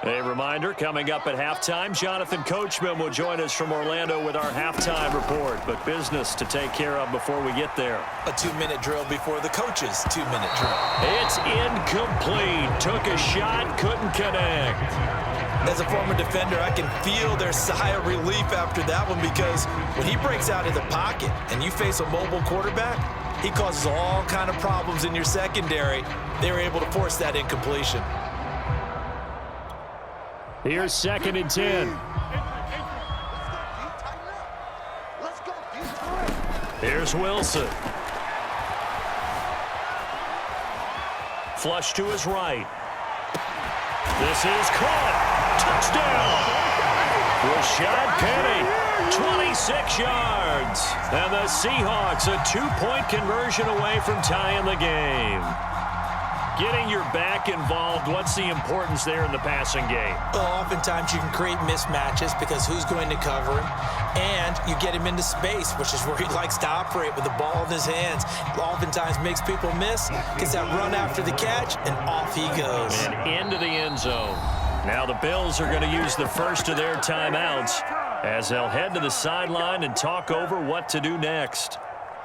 A reminder, coming up at halftime, Jonathan Coachman will join us from Orlando with our halftime report. But business to take care of before we get there. A 2-minute drill before the coach's 2-minute drill. It's incomplete. Took a shot, couldn't connect. As a former defender, I can feel their sigh of relief after that one, because when he breaks out of the pocket and you face a mobile quarterback, he causes all kind of problems in your secondary. They were able to force that incompletion. Here's 2nd and 10. Here's Wilson. Flush to his right. This is caught. Touchdown. Rashad Penny, 26 yards. And the Seahawks a 2-point conversion away from tying the game. Getting your back involved, what's the importance there in the passing game? Well, oftentimes you can create mismatches because who's going to cover him, and you get him into space, which is where he likes to operate with the ball in his hands. Oftentimes makes people miss, gets that run after the catch, and off he goes. And into the end zone. Now the Bills are going to use the first of their timeouts as they'll head to the sideline and talk over what to do next.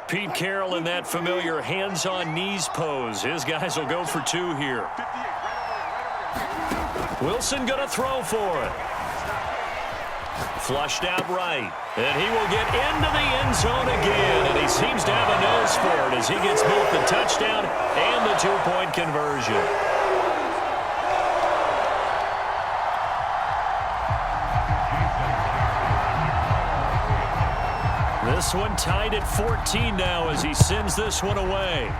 Pete Carroll in that familiar hands-on-knees pose. His guys will go for 2 here. Wilson going to throw for it. Flushed out right. And he will get into the end zone again. And he seems to have a nose for it as he gets both the touchdown and the 2-point conversion. This one tied at 14 now as he sends this one away.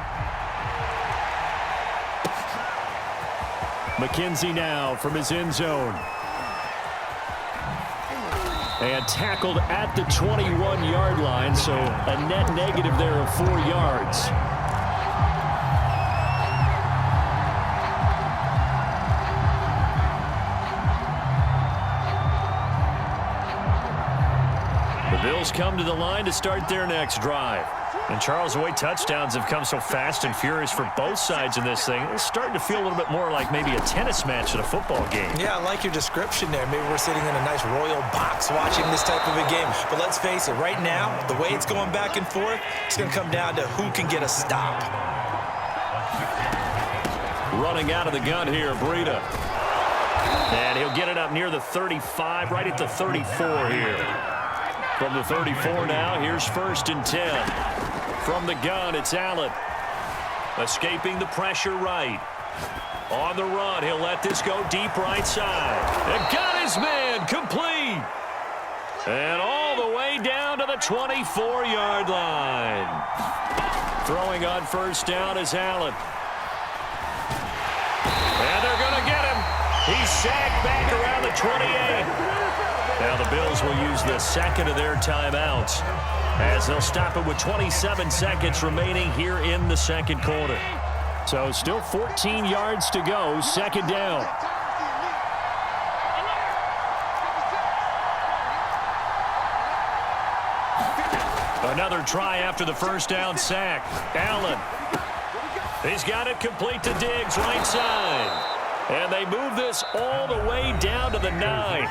McKenzie now from his end zone. And tackled at the 21-yard line, so a net negative there of 4 yards. The Bills come to the line to start their next drive. And Charles, the way touchdowns have come so fast and furious for both sides in this thing, it's starting to feel a little bit more like maybe a tennis match at a football game. Yeah, I like your description there. Maybe we're sitting in a nice royal box watching this type of a game. But let's face it, right now, the way it's going back and forth, it's going to come down to who can get a stop. Running out of the gun here, Breida. And he'll get it up near the 35, right at the 34 here. From the 34 now, here's 1st and 10. From the gun, it's Allen. Escaping the pressure right. On the run, he'll let this go deep right side. And got his man, complete. And all the way down to the 24-yard line. Throwing on 1st down is Allen. And they're going to get him. He's sacked back around the 28. Now the Bills will use the 2nd of their timeouts as they'll stop it with 27 seconds remaining here in the 2nd quarter. So still 14 yards to go, 2nd down. Another try after the 1st down sack. Allen. He's got it complete to Diggs, right side. And they move this all the way down to the 9.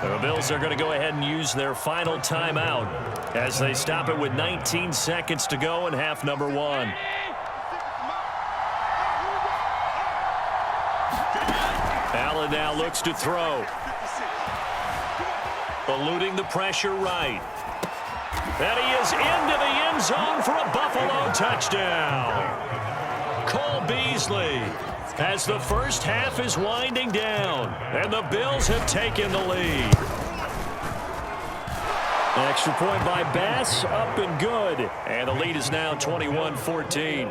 The Bills are going to go ahead and use their final timeout as they stop it with 19 seconds to go in half number 1. Allen now looks to throw. Eluding the pressure right. And he is into the end zone for a Buffalo touchdown. Cole Beasley. As the first half is winding down, and the Bills have taken the lead. Extra point by Bass, up and good. And the lead is now 21-14.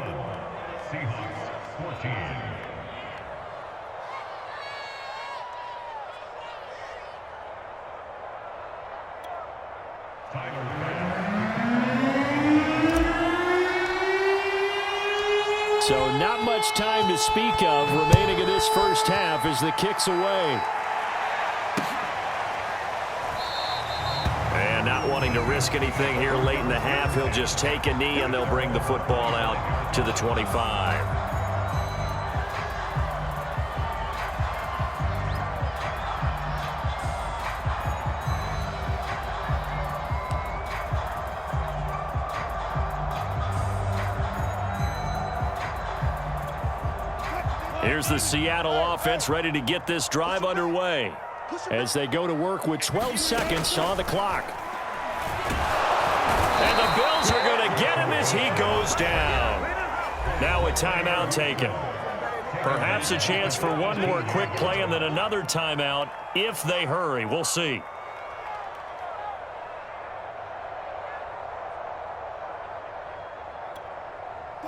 So not much time to speak of remaining in this first half as the kick's away. wanting to risk anything here late in the half. He'll just take a knee, and they'll bring the football out to the 25. Here's the Seattle offense ready to get this drive underway as they go to work with 12 seconds on the clock. And the Bills are going to get him as he goes down. Now a timeout taken. Perhaps a chance for one more quick play and then another timeout if they hurry. We'll see.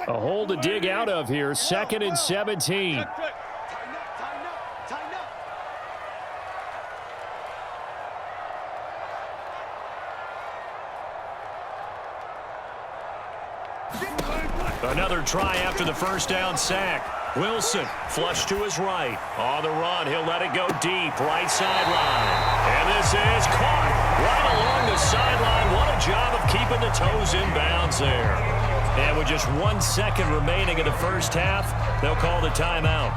A hole to dig out of here. 2nd and 17. Another try after the first down sack. Wilson flush to his right. On the run, he'll let it go deep. Right sideline. And this is caught right along the sideline. What a job of keeping the toes in bounds there. And with just 1 second remaining in the first half, they'll call the timeout.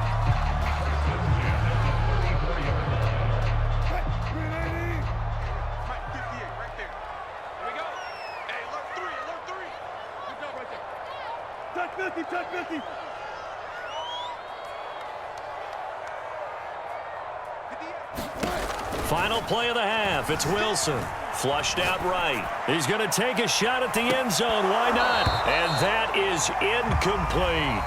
Check 50. Final play of the half. It's Wilson. Flushed out right. He's going to take a shot at the end zone. Why not? And that is incomplete.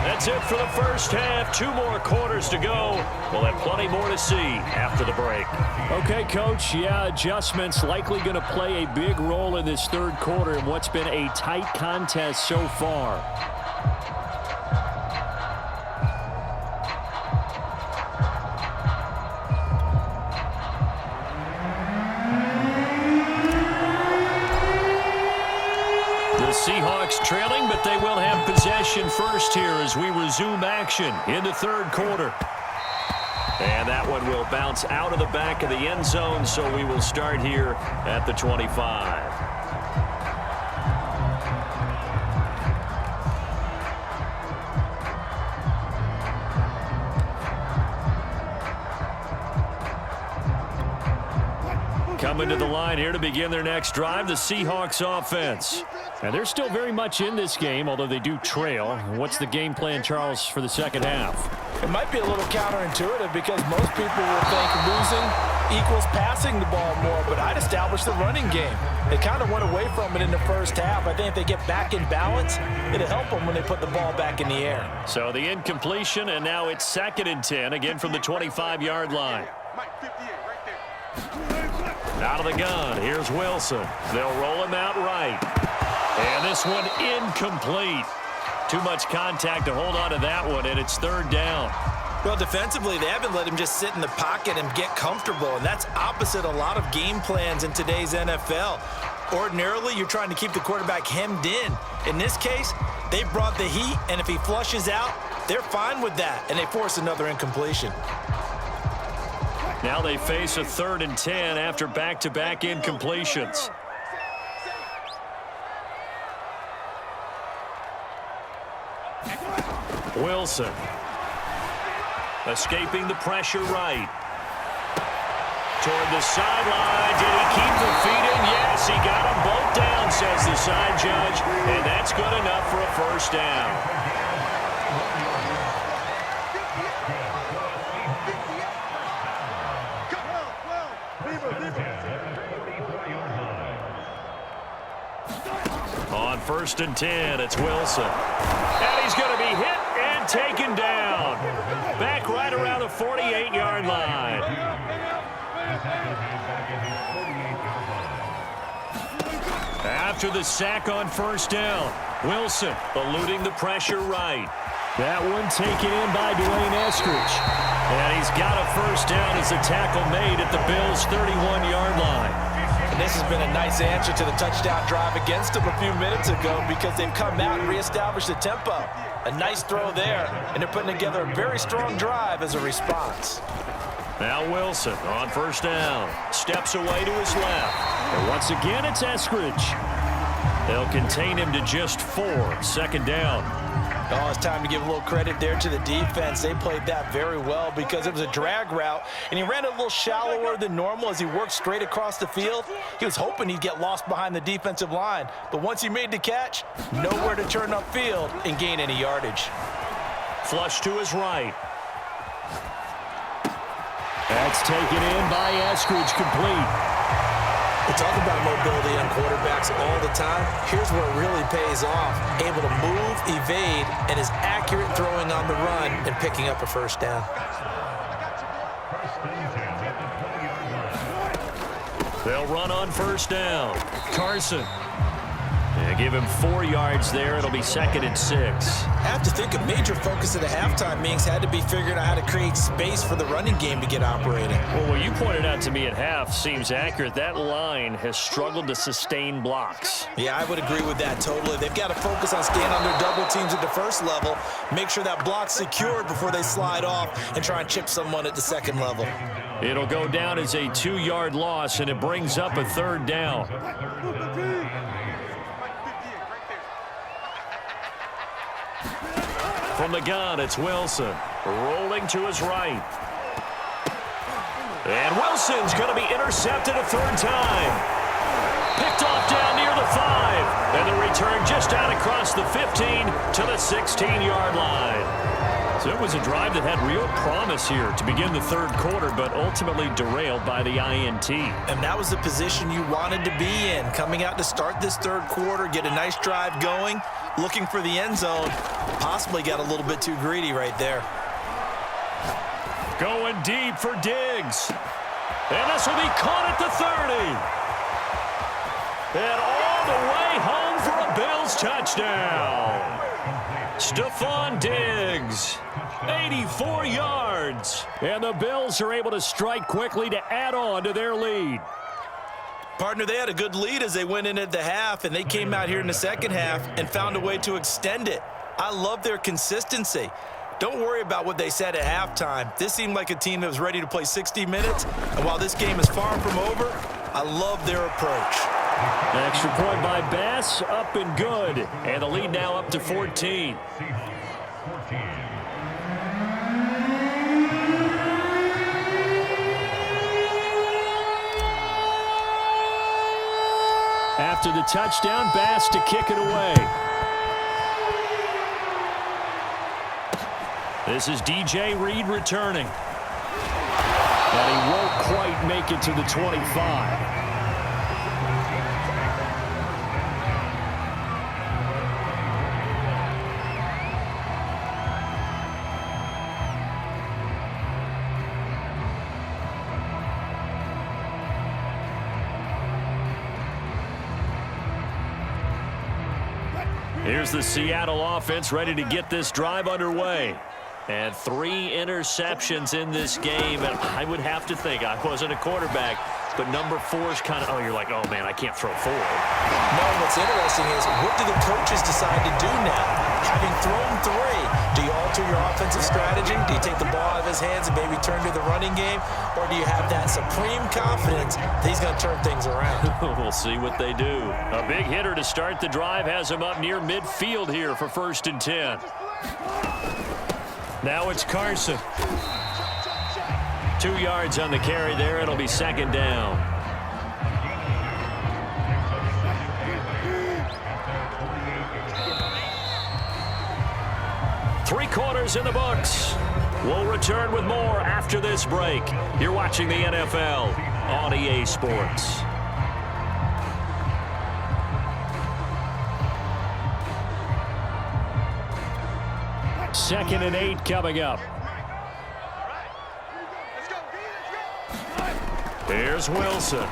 That's it for the first half. 2 more quarters to go. We'll have plenty more to see after the break. Okay, Coach. Yeah, adjustments likely going to play a big role in this third quarter in what's been a tight contest so far. Seahawks trailing, but they will have possession first here as we resume action in the third quarter. And that one will bounce out of the back of the end zone, so we will start here at the 25. Coming to the line here to begin their next drive, the Seahawks offense. And they're still very much in this game, although they do trail. What's the game plan, Charles, for the second half? It might be a little counterintuitive because most people will think losing equals passing the ball more, but I'd establish the running game. They kind of went away from it in the first half. I think if they get back in balance, it'll help them when they put the ball back in the air. So the incompletion, and now it's 2nd and 10, again from the 25-yard line. Out of the gun, here's Wilson. They'll roll him out right. And this one incomplete. Too much contact to hold on to that one, and it's 3rd down. Well, defensively, they haven't let him just sit in the pocket and get comfortable, and that's opposite a lot of game plans in today's NFL. Ordinarily, you're trying to keep the quarterback hemmed in. In this case, they brought the heat, and if he flushes out, they're fine with that, and they force another incompletion. Now they face a 3rd and 10 after back-to-back incompletions. Wilson. Escaping the pressure right. Toward the sideline. Did he keep the feet in? Yes, he got them both down, says the side judge. And that's good enough for a first down. On 1st and 10, it's Wilson. And he's going to be hit and taken down. Back right around the 48-yard line. After the sack on 1st down, Wilson eluding the pressure right. That one taken in by Dwayne Eskridge. And he's got a first down as the tackle made at the Bills' 31-yard line. And this has been a nice answer to the touchdown drive against them a few minutes ago because they've come out and reestablished the tempo. A nice throw there, and they're putting together a very strong drive as a response. Now Wilson on first down. Steps away to his left. And once again, it's Eskridge. They'll contain him to just 4. Second down. Oh, it's time to give a little credit there to the defense. They played that very well because it was a drag route, and he ran it a little shallower than normal as he worked straight across the field. He was hoping he'd get lost behind the defensive line, but once he made the catch, nowhere to turn upfield and gain any yardage. Flush to his right. That's taken in by Eskridge, complete. We talk about mobility on quarterbacks all the time. Here's where it really pays off. Able to move, evade, and is accurate throwing on the run and picking up a first down. They'll run on first down. Carson. Yeah, give him 4 yards there. It'll be 2nd and 6. I have to think a major focus at the halftime meetings had to be figuring out how to create space for the running game to get operating. Well, what you pointed out to me at half seems accurate. That line has struggled to sustain blocks. Yeah, I would agree with that totally. They've got to focus on staying under double teams at the first level, make sure that block's secured before they slide off and try and chip someone at the second level. It'll go down as a 2-yard loss, and it brings up a 3rd down. From the gun, it's Wilson. Rolling to his right. And Wilson's going to be intercepted a 3rd time. Picked off down near the 5. And the return just out across the 15 to the 16-yard line. So it was a drive that had real promise here to begin the 3rd quarter, but ultimately derailed by the INT. And that was the position you wanted to be in. Coming out to start this 3rd quarter, get a nice drive going, looking for the end zone. Possibly got a little bit too greedy right there. Going deep for Diggs. And this will be caught at the 30. And all the way home for a Bills touchdown. Stephon Diggs, 84 yards. And the Bills are able to strike quickly to add on to their lead. Partner, they had a good lead as they went in at the half, and they came out here in the second half and found a way to extend it. I love their consistency. Don't worry about what they said at halftime. This seemed like a team that was ready to play 60 minutes, and while this game is far from over, I love their approach. An extra point by Bass, up and good. And the lead now up to 14. After the touchdown, Bass to kick it away. This is DJ Reed returning. And he won't quite make it to the 25. Here's the Seattle offense ready to get this drive underway. And 3 interceptions in this game. And I would have to think, I wasn't a quarterback, but number 4 is kind of, oh, you're like, oh, man, I can't throw 4. No, what's interesting is, what do the coaches decide to do now? Having thrown 3, do you alter your offensive strategy? Do you take the ball out of his hands and maybe turn to the running game? Or do you have that supreme confidence that he's going to turn things around? We'll see what they do. A big hitter to start the drive has him up near midfield here for 1st and 10. Now it's Carson. 2 yards on the carry there. It'll be 2nd down. Three quarters in the books. We'll return with more after this break. You're watching the NFL on EA Sports. Second and 8 coming up. Here's Wilson.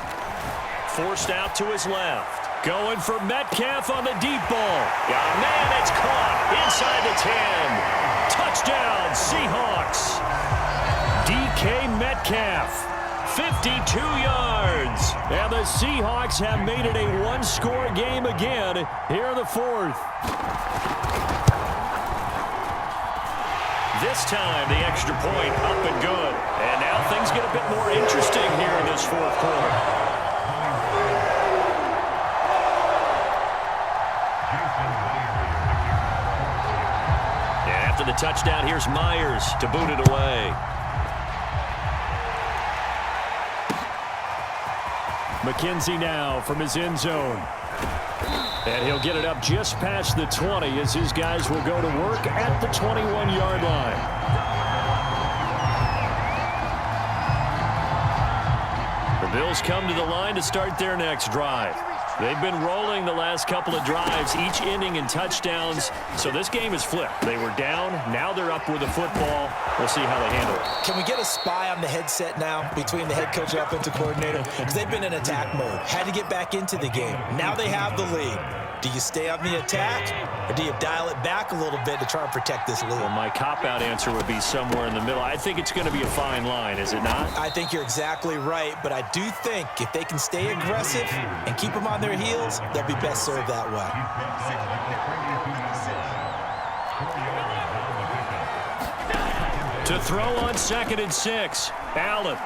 Forced out to his left. Going for Metcalf on the deep ball. Yeah, man, it's caught inside the 10. Touchdown, Seahawks. DK Metcalf, 52 yards. And the Seahawks have made it a one-score game again here in the 4th. This time, the extra point up and good. And now things get a bit more interesting here in this fourth quarter. And after the touchdown, here's Myers to boot it away. McKenzie now from his end zone. And he'll get it up just past the 20 as his guys will go to work at the 21-yard line. The Bills come to the line to start their next drive. They've been rolling the last couple of drives, each ending in touchdowns. So this game is flipped. They were down. Now they're up with the football. We'll see how they handle it. Can we get a spy on the headset now between the head coach and offensive coordinator? Because they've been in attack mode. Had to get back into the game. Now they have the lead. Do you stay on the attack, or do you dial it back a little bit to try and protect this lead? Well, my cop-out answer would be somewhere in the middle. I think it's going to be a fine line, is it not? I think you're exactly right, but I do think if they can stay aggressive and keep them on their heels, they'll be best served that way. To throw on 2nd and 6, Allen.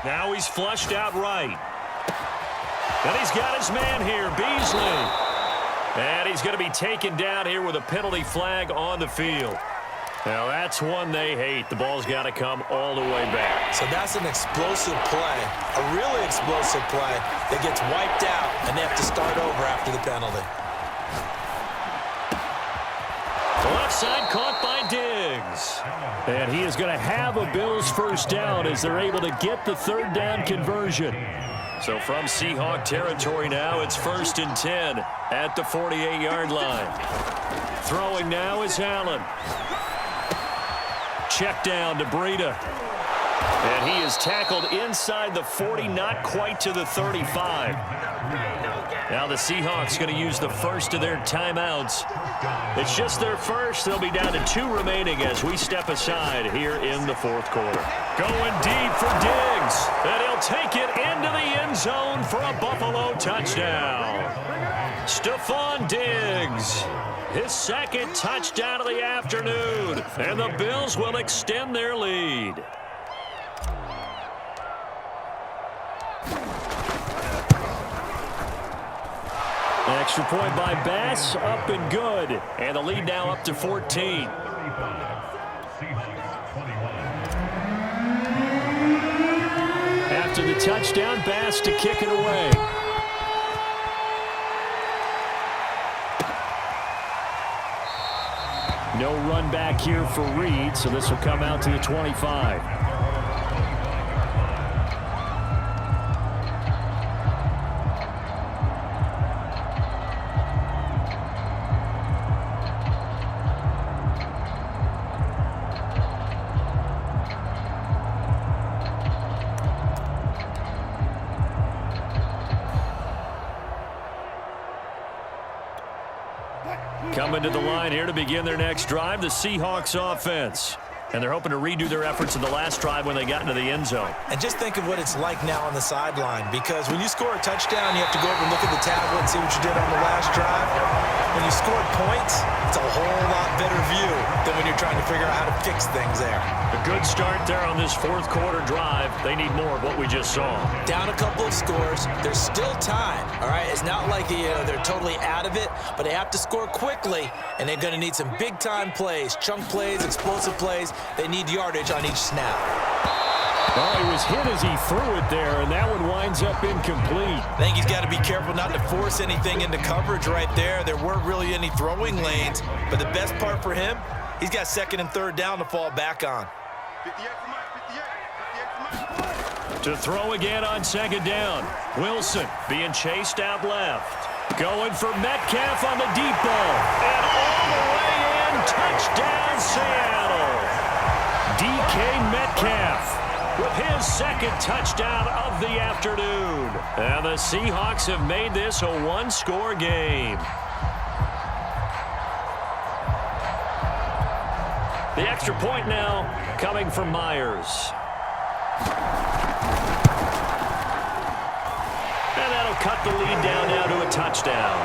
Now he's flushed out right. And he's got his man here, Beasley. And he's going to be taken down here with a penalty flag on the field. Now that's one they hate. The ball's got to come all the way back. So that's an explosive play, a really explosive play that gets wiped out, and they have to start over after the penalty. Left side caught by Diggs. And he is going to have a Bills first down as they're able to get the third down conversion. So from Seahawk territory now, it's 1st and 10 at the 48-yard line. Throwing now is Allen. Check down to Breida. And he is tackled inside the 40, not quite to the 35. Now the Seahawks going to use the first of their timeouts. It's just their first. They'll be down to 2 remaining as we step aside here in the fourth quarter. Going deep for Diggs. And he'll take it into the end zone for a Buffalo touchdown. Stephon Diggs. His second touchdown of the afternoon. And the Bills will extend their lead. Extra point by Bass, up and good. And the lead now up to 14. After the touchdown, Bass to kick it away. No run back here for Reed, so this will come out to the 25. Coming to the line here to begin their next drive, the Seahawks offense. And they're hoping to redo their efforts in the last drive when they got into the end zone. And just think of what it's like now on the sideline, because when you score a touchdown, you have to go over and look at the tablet and see what you did on the last drive. When you score points, it's a whole lot better view than when you're trying to figure out how to fix things there. A good start there on this fourth quarter drive. They need more of what we just saw. Down a couple of scores. There's still time, all right? It's not like they're totally out of it, but they have to score quickly, and they're going to need some big-time plays, chunk plays, explosive plays. They need yardage on each snap. Oh, he was hit as he threw it there, and that one winds up incomplete. I think he's got to be careful not to force anything into coverage right there. There weren't really any throwing lanes, but the best part for him, he's got 2nd and 3rd down to fall back on. To throw again on 2nd down. Wilson being chased out left. Going for Metcalf on the deep ball. And all the way in, touchdown Seattle. DK Metcalf with his 2nd touchdown of the afternoon. And the Seahawks have made this a one-score game. The extra point now coming from Myers. And that'll cut the lead down now to a touchdown.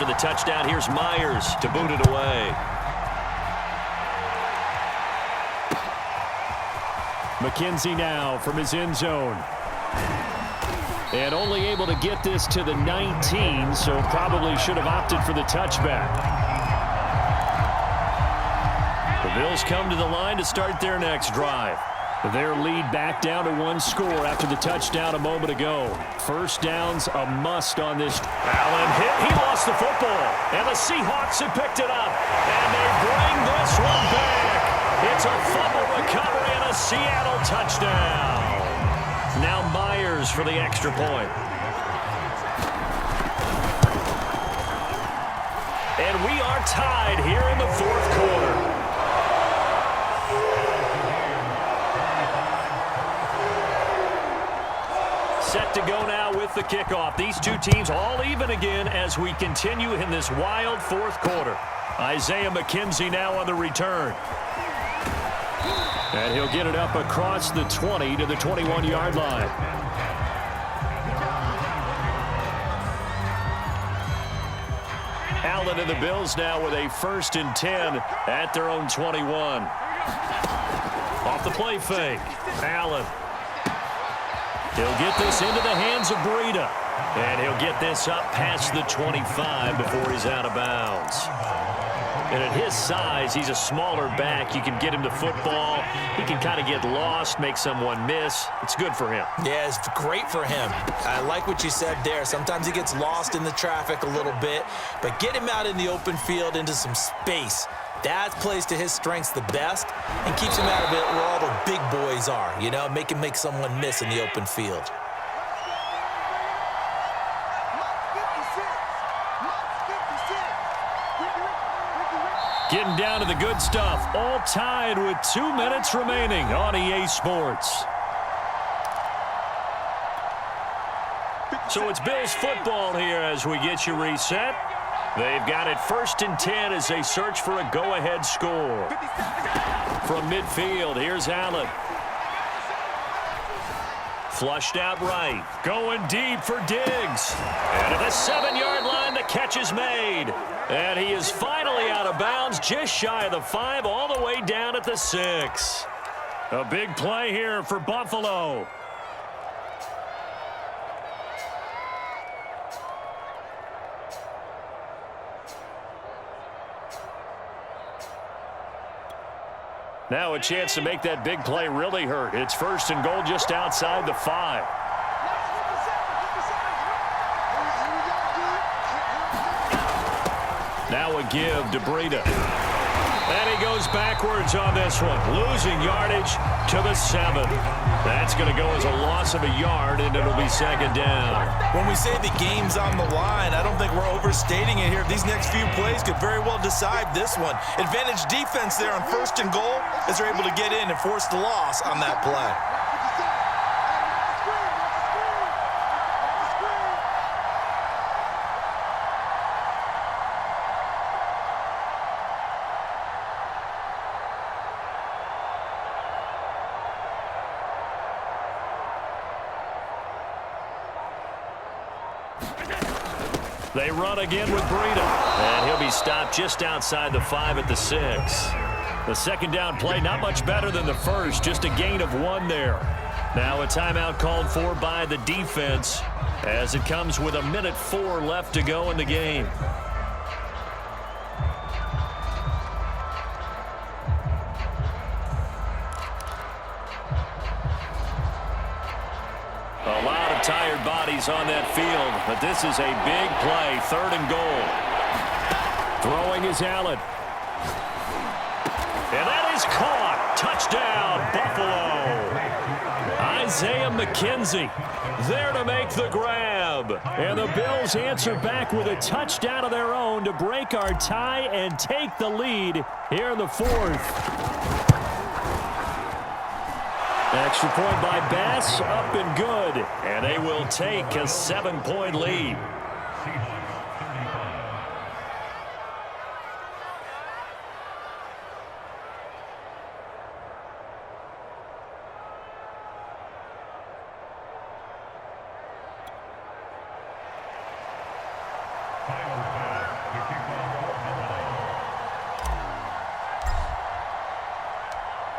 after the touchdown. Here's Myers to boot it away. McKenzie now from his end zone. And only able to get this to the 19, so probably should have opted for the touchback. The Bills come to the line to start their next drive. Their lead back down to one score after the touchdown a moment ago. First down's a must on this. Allen hit. He lost the football. And the Seahawks have picked it up. And they bring this one back. It's a fumble recovery and a Seattle touchdown. Now Myers for the extra point. And we are tied here in the fourth quarter. Set to go now with the kickoff. These two teams all even again as we continue in this wild fourth quarter. Isaiah McKenzie now on the return. And he'll get it up across the 20 to the 21-yard line. Allen and the Bills now with a 1st and 10 at their own 21. Off the play fake. Allen. He'll get this into the hands of Breida. And he'll get this up past the 25 before he's out of bounds. And at his size, he's a smaller back. You can get him the football. He can kind of get lost, make someone miss. It's good for him. Yeah, it's great for him. I like what you said there. Sometimes he gets lost in the traffic a little bit. But get him out in the open field into some space. That plays to his strengths the best and keeps him out of it where all the big boys are. You know, make him make someone miss in the open field. Getting down to the good stuff. All tied with 2 minutes remaining on EA Sports. So it's Bills football here as we get you reset. They've got it 1st and 10 as they search for a go-ahead score. From midfield, here's Allen. Flushed out right. Going deep for Diggs. And at the 7-yard line, the catch is made. And he is finally out of bounds, just shy of the 5, all the way down at the 6. A big play here for Buffalo. Now a chance to make that big play really hurt. It's 1st and goal just outside the 5. Now a give to Breida. And he goes backwards on this one. Losing yardage to the 7. That's going to go as a loss of a yard, and it'll be 2nd down. When we say the game's on the line, I don't think we're overstating it here. These next few plays could very well decide this one. Advantage defense there on 1st and goal as they're able to get in and force the loss on that play. They run again with Breida. And he'll be stopped just outside the 5 at the 6. The 2nd down play, not much better than the first, just a gain of 1 there. Now a timeout called for by the defense as it comes with 1:04 left to go in the game. A lot of tired bodies on that field, but this is a big play, 3rd and goal. Throwing is Allen. And that is caught. Touchdown, Buffalo. Isaiah McKenzie there to make the grab. And the Bills answer back with a touchdown of their own to break our tie and take the lead here in the 4th. Extra point by Bass, up and good. And they will take a 7-point lead.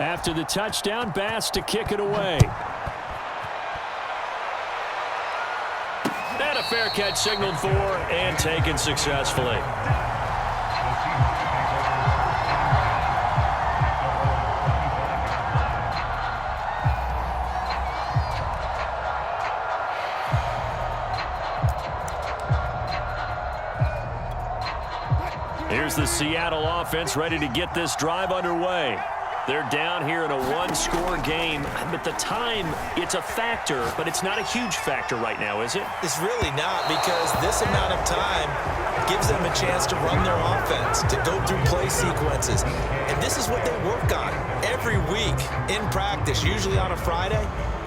After the touchdown, Bass to kick it away. And a fair catch signaled for and taken successfully. Here's the Seattle offense ready to get this drive underway. They're down here in a one-score game. At the time, it's a factor, but it's not a huge factor right now, is it? It's really not, because this amount of time gives them a chance to run their offense, to go through play sequences. And this is what they work on every week in practice, usually on a Friday.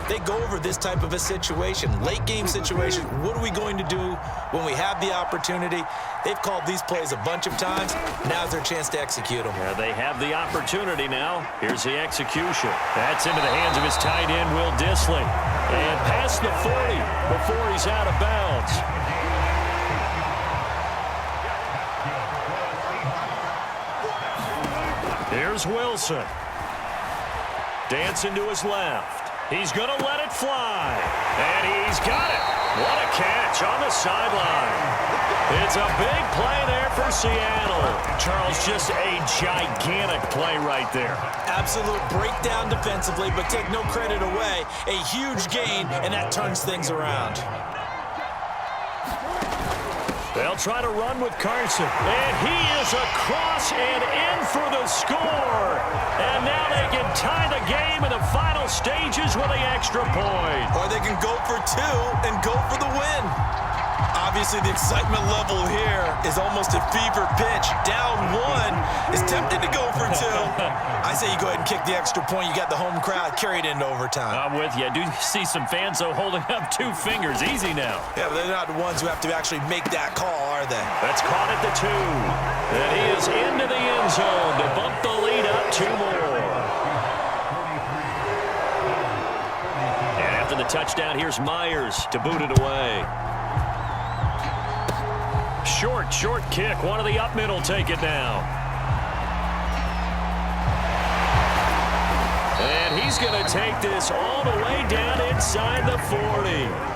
They go over this type of a situation, late game situation. What are we going to do when we have the opportunity? They've called these plays a bunch of times. Now's their chance to execute them. Yeah, they have the opportunity now. Here's the execution. That's into the hands of his tight end, Will Dissly. And past the 40 before he's out of bounds. Here's Wilson. Dancing to his left. He's going to let it fly. And he's got it. What a catch on the sideline. It's a big play there for Seattle. Charles, just a gigantic play right there. Absolute breakdown defensively, but take no credit away. A huge gain, and that turns things around. They'll try to run with Carson. And he is across and in for the score. And now they can tie the game in the final stages with the extra point. Or they can go for two and go for the win. Obviously, the excitement level here is almost at fever pitch. Down one is tempted to go for two. I say you go ahead and kick the extra point. You got the home crowd carried into overtime. I'm with you. I do see some fans, though, holding up 2 fingers. Easy now. Yeah, but they're not the ones who have to actually make that call, are they? That's caught at the 2. And he is into the end zone to bump the lead up 2 more. And after the touchdown, here's Myers to boot it away. Short kick. One of the up middle take it now. And he's going to take this all the way down inside the 40.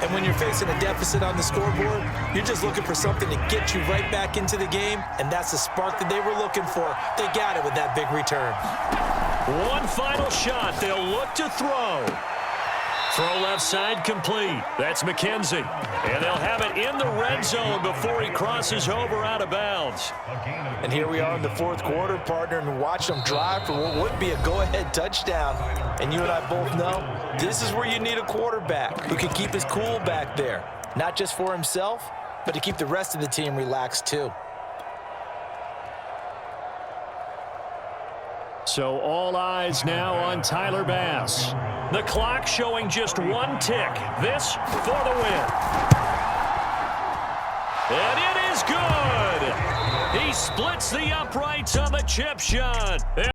And when you're facing a deficit on the scoreboard, you're just looking for something to get you right back into the game, and that's the spark that they were looking for. They got it with that big return. One final shot. They'll look to throw. Throw left side complete. That's McKenzie. And they'll have it in the red zone before he crosses over out of bounds. And here we are in the 4th quarter, partner, and watch them drive for what would be a go-ahead touchdown. And you and I both know this is where you need a quarterback who can keep his cool back there. Not just for himself, but to keep the rest of the team relaxed too. So all eyes now on Tyler Bass. The clock showing just 1 tick. This for the win. And it is good. He splits the uprights on the chip shot.